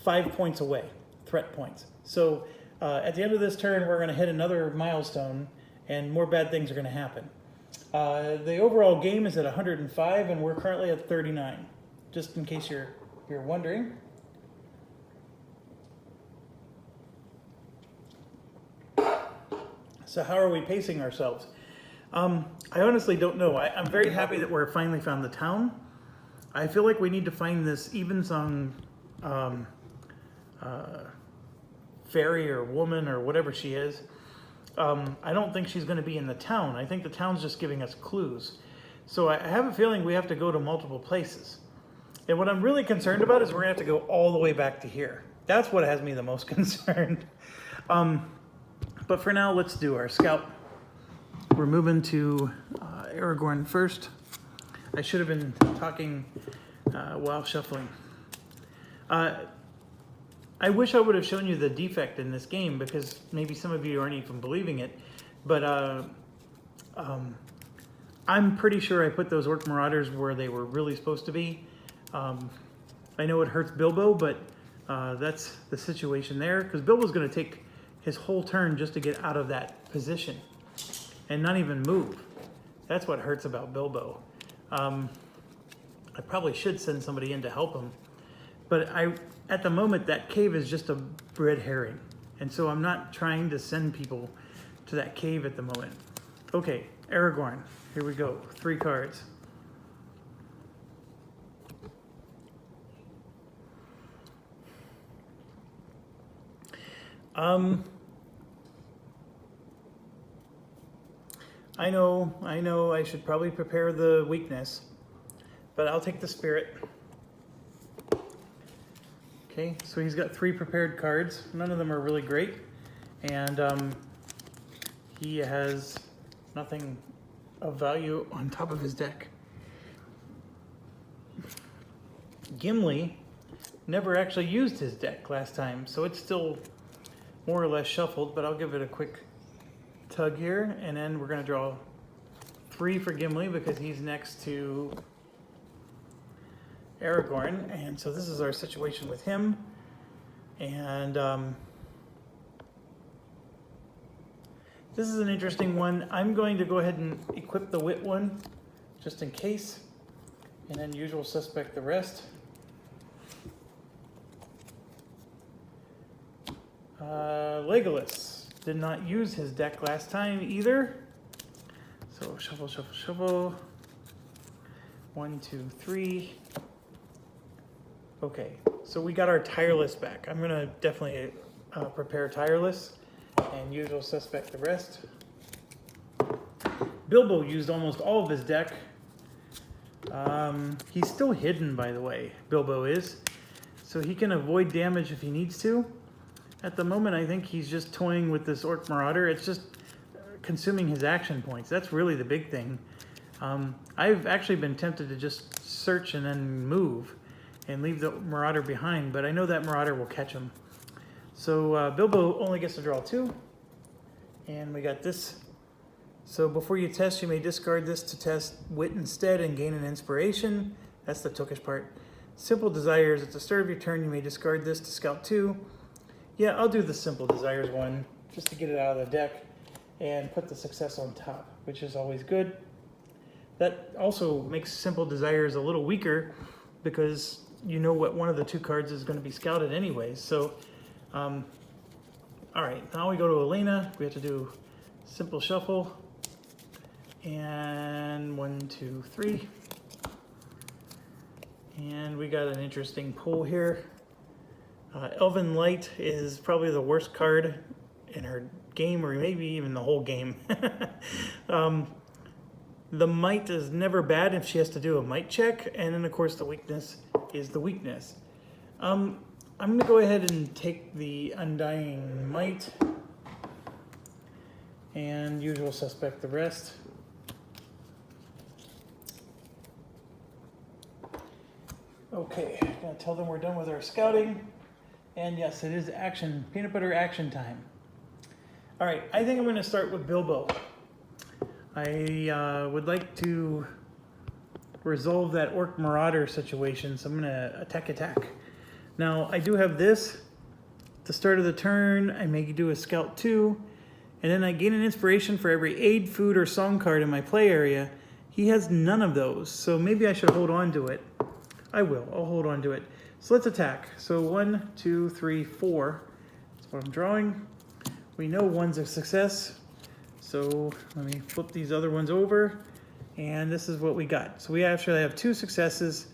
5 points away, threat points. So at the end of this turn, we're gonna hit another milestone and more bad things are gonna happen. The overall game is at 105 and we're currently at 39, just in case you're wondering. So how are we pacing ourselves? I honestly don't know. I'm very happy that we're finally found the town. I feel like we need to find this Evensong fairy or woman or whatever she is. I don't think she's going to be in the town. I think the town's just giving us clues. So I have a feeling we have to go to multiple places. And what I'm really concerned about is we're going to have to go all the way back to here. That's what has me the most concerned. But for now, let's do our scout. We're moving to Aragorn first. I should have been talking while shuffling. I wish I would have shown you the defect in this game because maybe some of you aren't even believing it. But I'm pretty sure I put those Orc Marauders where they were really supposed to be. I know it hurts Bilbo, but that's the situation there because Bilbo's going to take his whole turn just to get out of that position and not even move. That's what hurts about Bilbo. I probably should send somebody in to help him, but at the moment that cave is just a red herring, and so I'm not trying to send people to that cave at the moment. Okay, Aragorn, here we go, 3 cards. I know I should probably prepare the weakness, but I'll take the spirit. Okay, so he's got 3 prepared cards. None of them are really great, and he has nothing of value on top of his deck. Gimli never actually used his deck last time, so it's still more or less shuffled, but I'll give it a quick tug here, and then we're going to draw 3 for Gimli because he's next to Aragorn, and so this is our situation with him. And this is an interesting one. I'm going to go ahead and equip the wit one just in case, and then usual suspect the rest. Legolas did not use his deck last time either. So shuffle, shuffle, shuffle. 1, 2, 3. Okay, so we got our tireless back. I'm gonna definitely prepare tireless and usual suspect the rest. Bilbo used almost all of his deck. He's still hidden, by the way, Bilbo is. So he can avoid damage if he needs to. At the moment, I think he's just toying with this Orc Marauder. It's just consuming his action points. That's really the big thing. I've actually been tempted to just search and then move and leave the Marauder behind, but I know that Marauder will catch him. So Bilbo only gets to draw 2. And we got this. So before you test, you may discard this to test wit instead and gain an inspiration. That's the Tookish part. Simple desires. At the start of your turn, you may discard this to scout 2. Yeah, I'll do the simple desires one just to get it out of the deck and put the success on top, which is always good. That also makes simple desires a little weaker because you know what one of the 2 cards is going to be scouted anyways. So, all right, now we go to Elena. We have to do simple shuffle. And 1, 2, 3. And we got an interesting pull here. Elven Light is probably the worst card in her game, or maybe even the whole game. The might is never bad if she has to do a might check, and then of course the weakness is the weakness. I'm going to go ahead and take the Undying Might, and usual suspect the rest. Okay, I'm going to tell them we're done with our scouting. And yes, it is action, peanut butter action time. All right, I think I'm going to start with Bilbo. I would like to resolve that Orc Marauder situation, so I'm going to attack. Now, I do have this. At the start of the turn, I may do a scout 2, and then I gain an inspiration for every aid, food, or song card in my play area. He has none of those, so maybe I should hold on to it. I will. I'll hold on to it. So let's attack. So 1, 2, 3, 4. That's what I'm drawing. We know 1's a success. So let me flip these other ones over. And this is what we got. So we actually have 2 successes.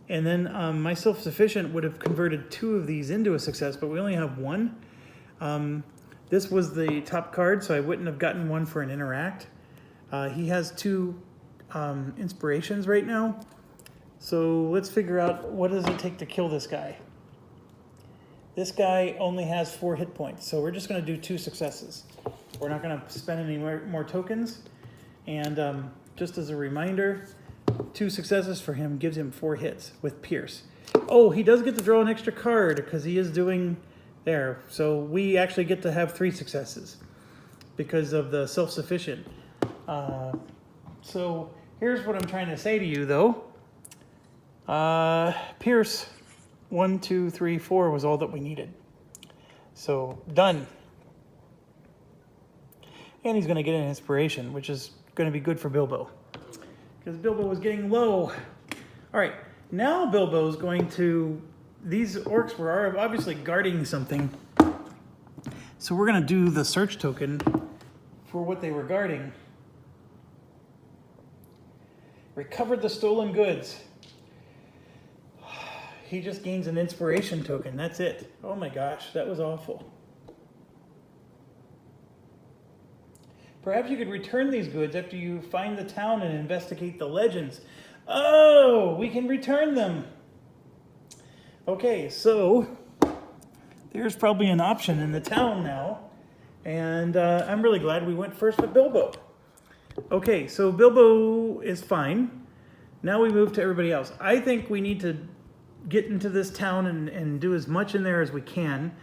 And then my self-sufficient would have converted 2 of these into a success, but we only have 1. This was the top card, so I wouldn't have gotten 1 for an interact. He has 2 inspirations right now. So let's figure out what does it take to kill this guy. This guy only has 4 hit points, so we're just going to do 2 successes. We're not going to spend any more tokens. And just as a reminder, 2 successes for him gives him 4 hits with Pierce. Oh, he does get to draw an extra card because he is doing there. So we actually get to have 3 successes because of the self-sufficient. So here's what I'm trying to say to you, though. Pierce 1, 2, 3, 4 was all that we needed. So done. And he's going to get an inspiration, which is going to be good for Bilbo. Because Bilbo was getting low. All right, now Bilbo's going to... These orcs were obviously guarding something. So we're going to do the search token for what they were guarding. Recovered the stolen goods. He just gains an inspiration token. That's it. Oh my gosh, that was awful. Perhaps you could return these goods after you find the town and investigate the legends. Oh, we can return them. Okay, so there's probably an option in the town now. And I'm really glad we went first with Bilbo. Okay, so Bilbo is fine. Now we move to everybody else. I think we need to get into this town and do as much in there as we can.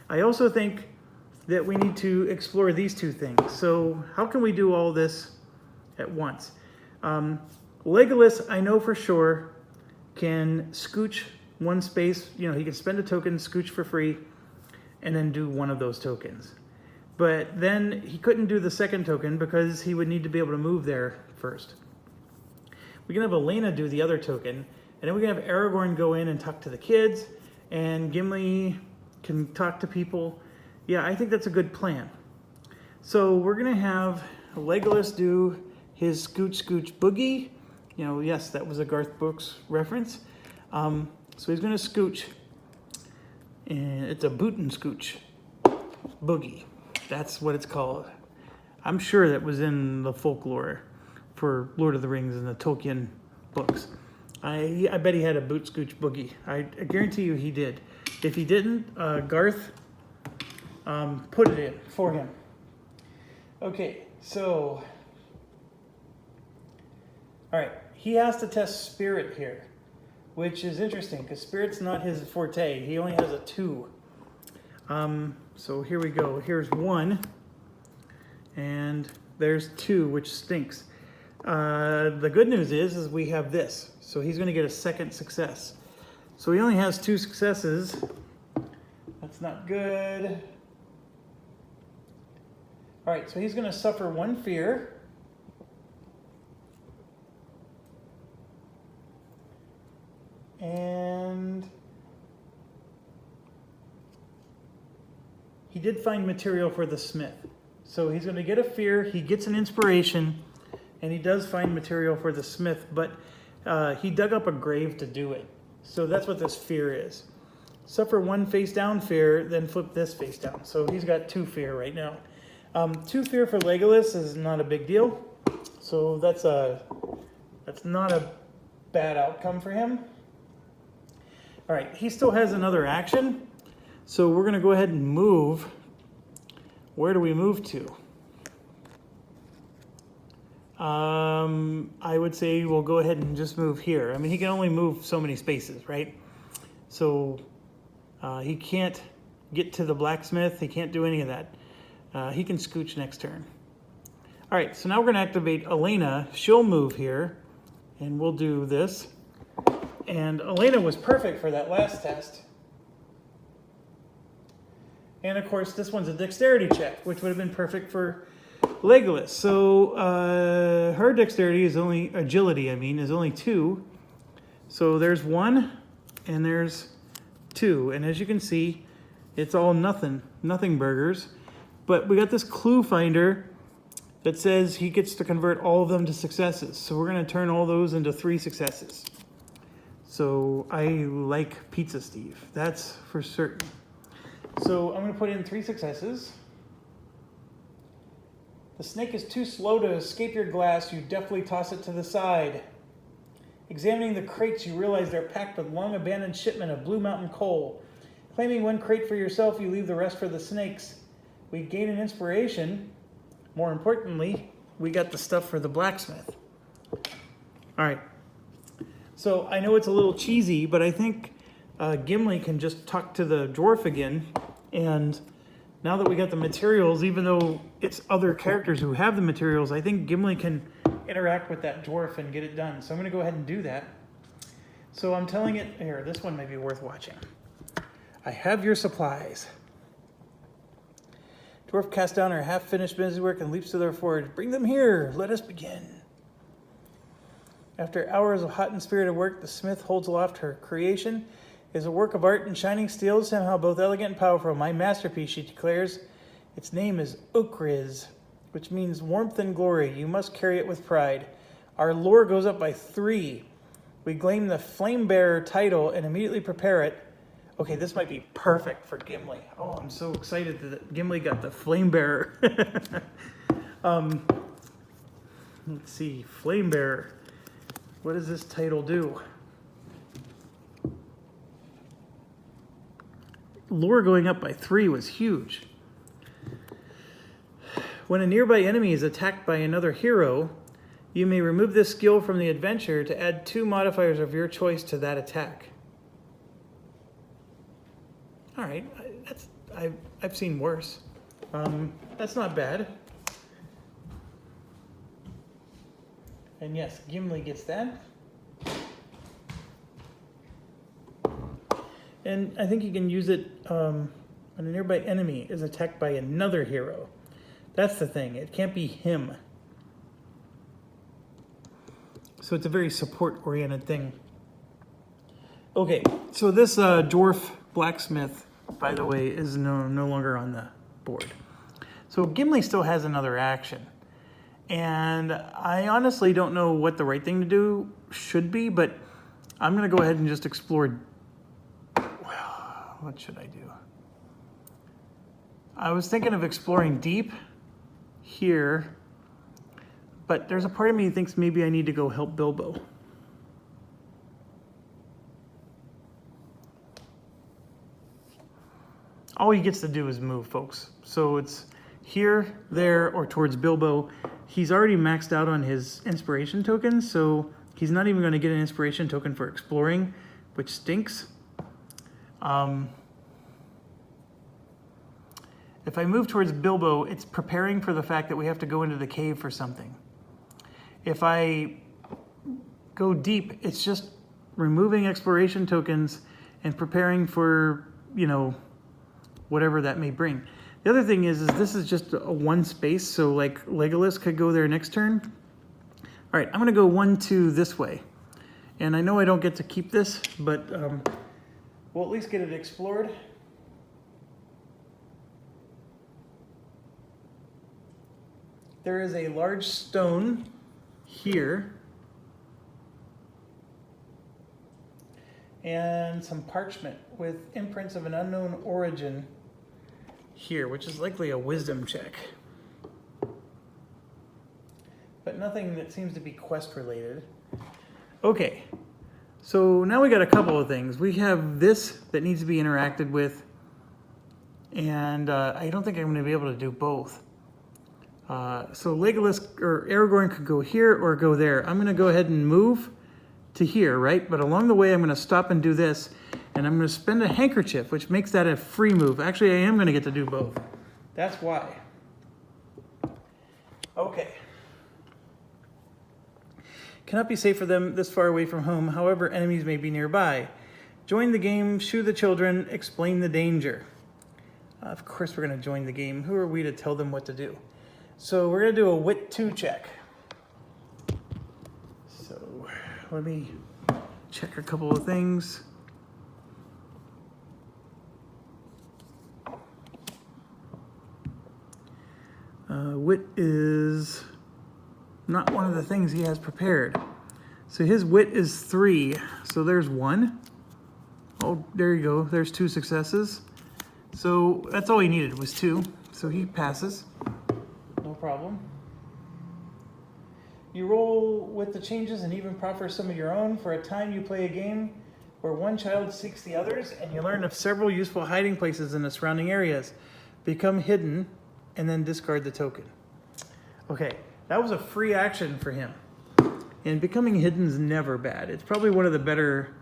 I also think that we need to explore these two things. So how can we do all this at once? Legolas, I know for sure, can scooch one space. You know, he can spend a token, scooch for free, and then do one of those tokens. But then he couldn't do the second token because he would need to be able to move there first. We can have Elena do the other token, and then we can have Aragorn go in and talk to the kids, and Gimli can talk to people. Yeah, I think that's a good plan. So we're gonna have Legolas do his scooch scooch boogie. You know, yes, that was a Garth Brooks reference. So he's gonna scooch, and it's a boot and scooch boogie. That's what it's called. I'm sure that was in the folklore for Lord of the Rings and the Tolkien books. I bet he had a boot scooch boogie. I guarantee you he did. If he didn't, Garth put it in for him. Okay, so, all right, he has to test Spirit here, which is interesting because Spirit's not his forte. He only has a 2. So here we go. Here's 1, and there's 2, which stinks. The good news is we have this. So he's going to get a second success. So he only has 2 successes. That's not good. All right, so he's going to suffer 1 fear. And he did find material for the smith. So he's going to get a fear, he gets an inspiration, and he does find material for the smith, but he dug up a grave to do it. So that's what this fear is. Suffer 1 face down fear, then flip this face down. So he's got 2 fear right now. 2 fear for Legolas is not a big deal. So that's not a bad outcome for him. All right, he still has another action. So we're going to go ahead and move. Where do we move to? I would say we'll go ahead and just move here. I mean, he can only move so many spaces, right? So he can't get to the blacksmith. He can't do any of that. He can scooch next turn. All right, so now we're going to activate Elena. She'll move here, and we'll do this. And Elena was perfect for that last test. And of course, this one's a dexterity check, which would have been perfect for Legolas. So her dexterity is only, agility I mean, is only 2. So there's 1 and there's 2. And as you can see, it's all nothing burgers. But we got this clue finder that says he gets to convert all of them to successes. So we're going to turn all those into 3 successes. So I like Pizza Steve, that's for certain. So I'm going to put in 3 successes. The snake is too slow to escape your glass. You deftly toss it to the side. Examining the crates, you realize they're packed with long-abandoned shipment of Blue Mountain coal. Claiming 1 crate for yourself, you leave the rest for the snakes. We gain an inspiration. More importantly, we got the stuff for the blacksmith. All right. So I know it's a little cheesy, but I think Gimli can just talk to the dwarf again. And now that we got the materials, even though it's other characters who have the materials, I think Gimli can interact with that dwarf and get it done. So I'm going to go ahead and do that. So I'm telling it, here, this one may be worth watching. I have your supplies. Dwarf casts down her half-finished busywork and leaps to their forge. Bring them here. Let us begin. After hours of hot and spirited work, the smith holds aloft her creation. It is a work of art in shining steel, somehow both elegant and powerful. My masterpiece, she declares. Its name is Ukriz, which means warmth and glory. You must carry it with pride. Our lore goes up by 3. We claim the Flame Bearer title and immediately prepare it. Okay, this might be perfect for Gimli. Oh, I'm so excited that Gimli got the Flame Bearer. Let's see, Flame Bearer. What does this title do? Lore going up by 3 was huge. When a nearby enemy is attacked by another hero, you may remove this skill from the adventure to add 2 modifiers of your choice to that attack. All right, I've seen worse. That's not bad. And yes, Gimli gets that. And I think you can use it when a nearby enemy is attacked by another hero. That's the thing. It can't be him. So it's a very support-oriented thing. Okay, so this dwarf blacksmith, by the way, is no longer on the board. So Gimli still has another action. And I honestly don't know what the right thing to do should be, but I'm going to go ahead and just explore. What should I do? I was thinking of exploring deep here, but there's a part of me that thinks maybe I need to go help Bilbo. All he gets to do is move, folks. So it's here, there, or towards Bilbo. He's already maxed out on his inspiration tokens, so he's not even going to get an inspiration token for exploring, which stinks. If I move towards Bilbo, it's preparing for the fact that we have to go into the cave for something. If I go deep, it's just removing exploration tokens and preparing for, you know, whatever that may bring. The other thing is this is just a one space, so like Legolas could go there next turn. All right, I'm gonna go 1-2 this way. And I know I don't get to keep this, but we'll at least get it explored. There is a large stone here and some parchment with imprints of an unknown origin here, which is likely a wisdom check. But nothing that seems to be quest related. Okay, so now we got a couple of things. We have this that needs to be interacted with, and I don't think I'm going to be able to do both. So Legolas or Aragorn could go here or go there. I'm going to go ahead and move to here, right? But along the way, I'm going to stop and do this, and I'm going to spend a handkerchief, which makes that a free move. Actually, I am going to get to do both. That's why. Okay. Cannot be safe for them this far away from home. However, enemies may be nearby. Join the game, shoo the children, explain the danger. Of course, we're going to join the game. Who are we to tell them what to do? So we're going to do a Wit 2 check. So let me check a couple of things. Wit is not one of the things he has prepared. So his wit is 3. So there's 1. Oh, there you go. There's 2 successes. So that's all he needed was 2. So he passes. No problem. You roll with the changes and even proffer some of your own. For a time you play a game where one child seeks the others, and you learn of several useful hiding places in the surrounding areas. Become hidden and then discard the token. Okay, that was a free action for him. And becoming hidden is never bad. It's probably one of the better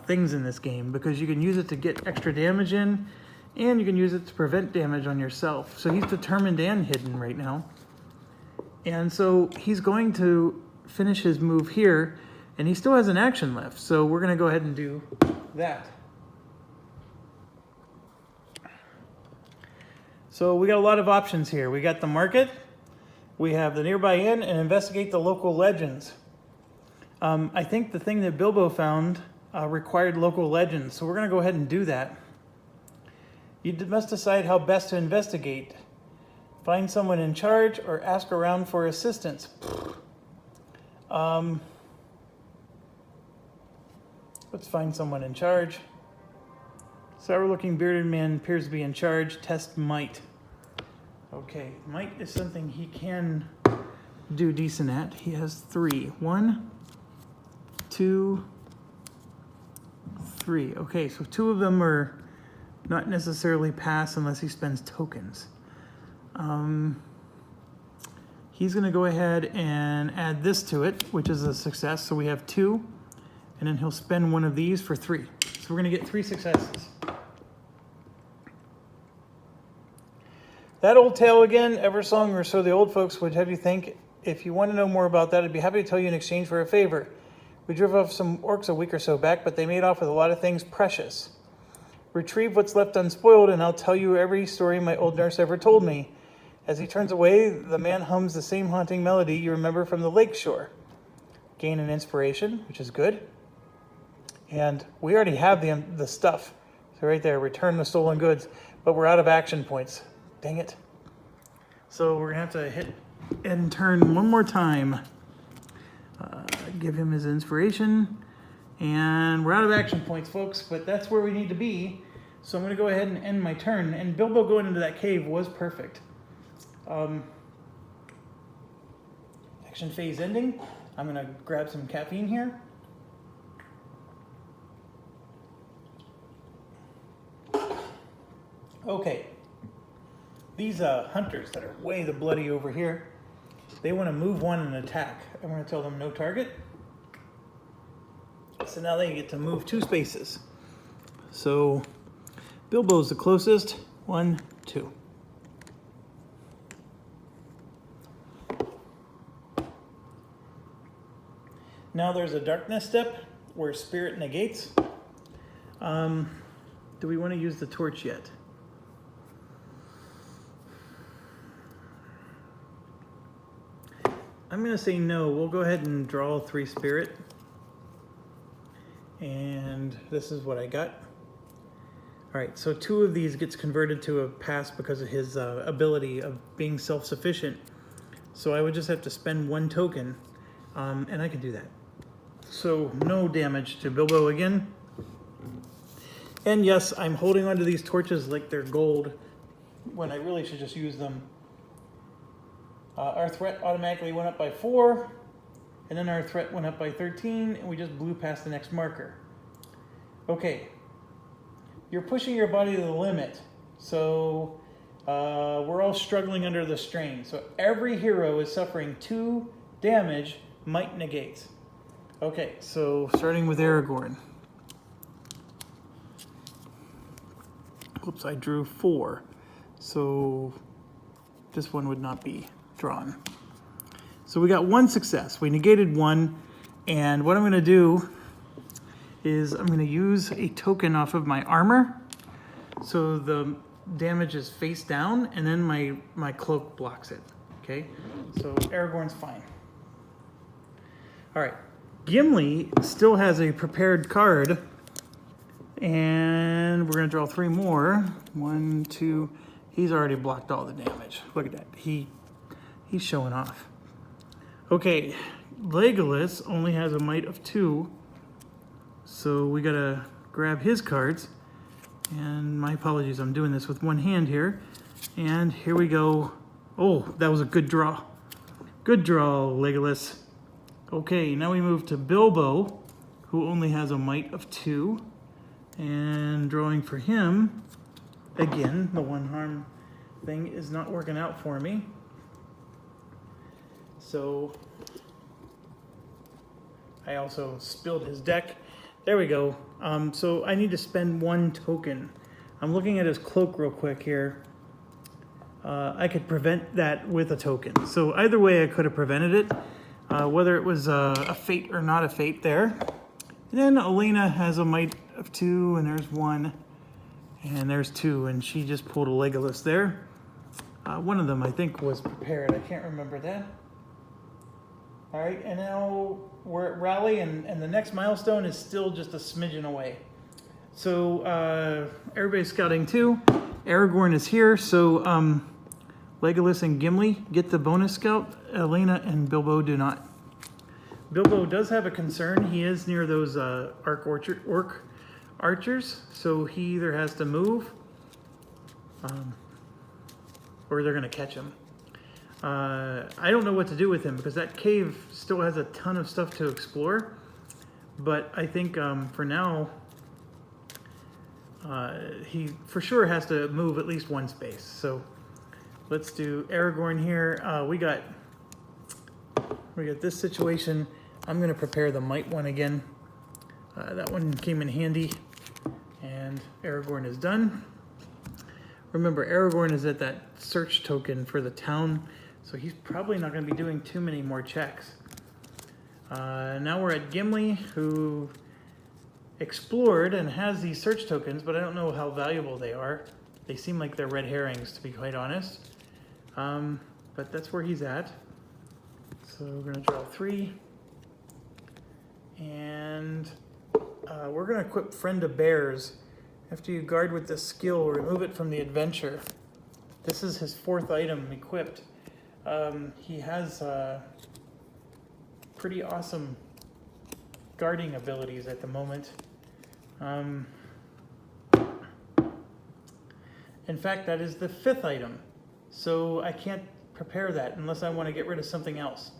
things in this game because you can use it to get extra damage in, and you can use it to prevent damage on yourself. So he's determined and hidden right now. And so he's going to finish his move here, and he still has an action left. So we're going to go ahead and do that. So we got a lot of options here. We got the market, we have the nearby inn, and investigate the local legends. I think the thing that Bilbo found required local legends, so we're going to go ahead and do that. You must decide how best to investigate. Find someone in charge or ask around for assistance. Let's find someone in charge. Sour-looking bearded man appears to be in charge. Test might. Okay, might is something he can do decent at. He has 3. 1, 2, 3. Okay, so 2 of them are not necessarily pass unless he spends tokens. He's going to go ahead and add this to it, which is a success. So we have 2, and then he'll spend one of these for 3. So we're going to get 3 successes. That old tale again, Eversong, or so the old folks would have you think. If you want to know more about that, I'd be happy to tell you in exchange for a favor. We drove off some orcs a week or so back, but they made off with a lot of things precious. Retrieve what's left unspoiled, and I'll tell you every story my old nurse ever told me. As he turns away, the man hums the same haunting melody you remember from the lake shore. Gain an inspiration, which is good. And we already have the stuff. So right there, return the stolen goods, but we're out of action points. Dang it. So we're gonna have to hit and turn one more time. Give him his inspiration. And we're out of action points, folks, but that's where we need to be. So I'm gonna go ahead and end my turn. And Bilbo going into that cave was perfect. Action phase ending. I'm gonna grab some caffeine here. Okay, these hunters that are way the bloody over here, they want to move one and attack. I'm going to tell them no target. So now they get to move 2 spaces. So Bilbo's the closest. 1, 2. Now there's a darkness step where spirit negates. Do we want to use the torch yet? I'm going to say no. We'll go ahead and draw 3 spirit. And this is what I got. All right, so 2 of these gets converted to a pass because of his ability of being self-sufficient. So I would just have to spend 1 token, and I can do that. So no damage to Bilbo again. And yes, I'm holding onto these torches like they're gold when I really should just use them. Our threat automatically went up by 4, and then our threat went up by 13, and we just blew past the next marker. Okay, you're pushing your body to the limit, so we're all struggling under the strain. So every hero is suffering 2 damage, might negates. Okay, so starting with Aragorn. Oops, I drew 4, so this one would not be drawn. So we got 1 success. We negated 1, and what I'm going to do is I'm going to use a token off of my armor, so the damage is face down, and then my cloak blocks it. Okay, so Aragorn's fine. All right, Gimli still has a prepared card, and we're going to draw 3 more. 1, 2. He's already blocked all the damage. Look at that. He's showing off. Okay, Legolas only has a might of 2, so we gotta grab his cards. And my apologies, I'm doing this with one hand here. And here we go. Oh, that was a good draw. Good draw, Legolas. Okay, now we move to Bilbo, who only has a might of 2. And drawing for him, again, the 1 harm thing is not working out for me. So I also spilled his deck. There we go. So I need to spend 1 token. I'm looking at his cloak real quick here. I could prevent that with a token. So either way I could have prevented it, whether it was a fate or not a fate there. And then Elena has a might of 2, and there's 1, and there's 2, and she just pulled a Legolas there. One of them I think was prepared. I can't remember that. All right, and now we're at Rally, and the next milestone is still just a smidgen away. So everybody's scouting too. Aragorn is here, so Legolas and Gimli get the bonus scout. Elena and Bilbo do not. Bilbo does have a concern. He is near those orc archers, so he either has to move or they're going to catch him. I don't know what to do with him because that cave still has a ton of stuff to explore. But I think for now, he for sure has to move at least 1 space. So let's do Aragorn here. We got this situation. I'm going to prepare the might one again. That one came in handy. And Aragorn is done. Remember, Aragorn is at that search token for the town, so he's probably not going to be doing too many more checks. Now we're at Gimli, who explored and has these search tokens, but I don't know how valuable they are. They seem like they're red herrings, to be quite honest. But that's where he's at. So we're going to draw 3. And we're going to equip Friend of Bears. After you guard with this skill, remove it from the adventure. This is his 4th item equipped. He has pretty awesome guarding abilities at the moment. In fact, that is the 5th item. So I can't prepare that unless I want to get rid of something else.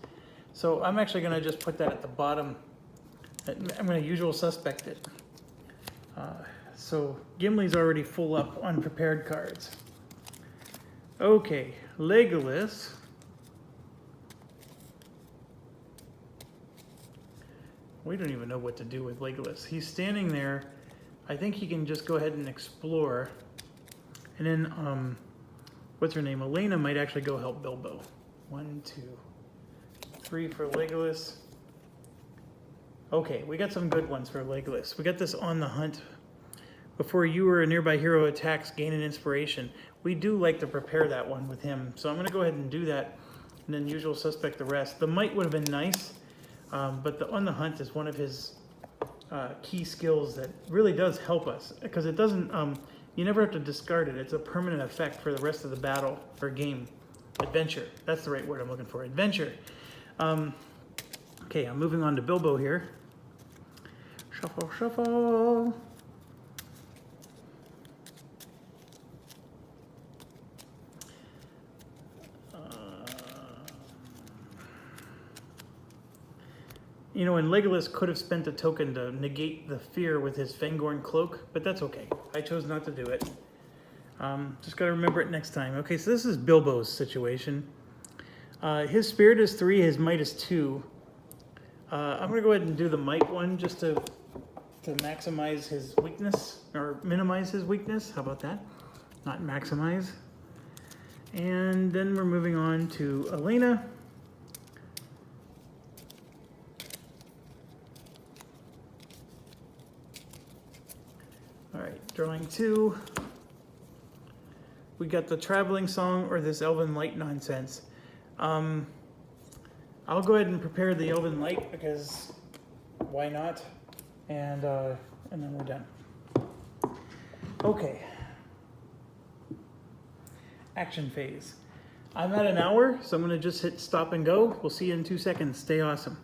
So I'm actually going to just put that at the bottom. I'm going to usual suspect it. So Gimli's already full up on prepared cards. Okay, Legolas. We don't even know what to do with Legolas. He's standing there. I think he can just go ahead and explore. And then, what's her name? Elena might actually go help Bilbo. 1, 2, 3 for Legolas. Okay, we got some good ones for Legolas. We got this on the hunt. Before you or a nearby hero attacks, gain an inspiration. We do like to prepare that one with him. So I'm going to go ahead and do that. And then usual suspect the rest. The might would have been nice. But the on the hunt is one of his key skills that really does help us. Because it doesn't, you never have to discard it. It's a permanent effect for the rest of the battle or game. Adventure. That's the right word I'm looking for. Adventure. Okay, I'm moving on to Bilbo here. Shuffle, shuffle. You know, and Legolas could have spent a token to negate the fear with his Fangorn cloak, but that's okay. I chose not to do it. Just got to remember it next time. Okay, so this is Bilbo's situation. His spirit is 3, his might is 2. I'm going to go ahead and do the might one just to maximize his weakness, or minimize his weakness. How about that? Not maximize. And then we're moving on to Elena. All right, drawing 2. We got the traveling song or this Elven Light nonsense. I'll go ahead and prepare the Elven Light because why not? And then we're done. Okay. Action phase. I'm at an hour, so I'm going to just hit stop and go. We'll see you in 2 seconds. Stay awesome.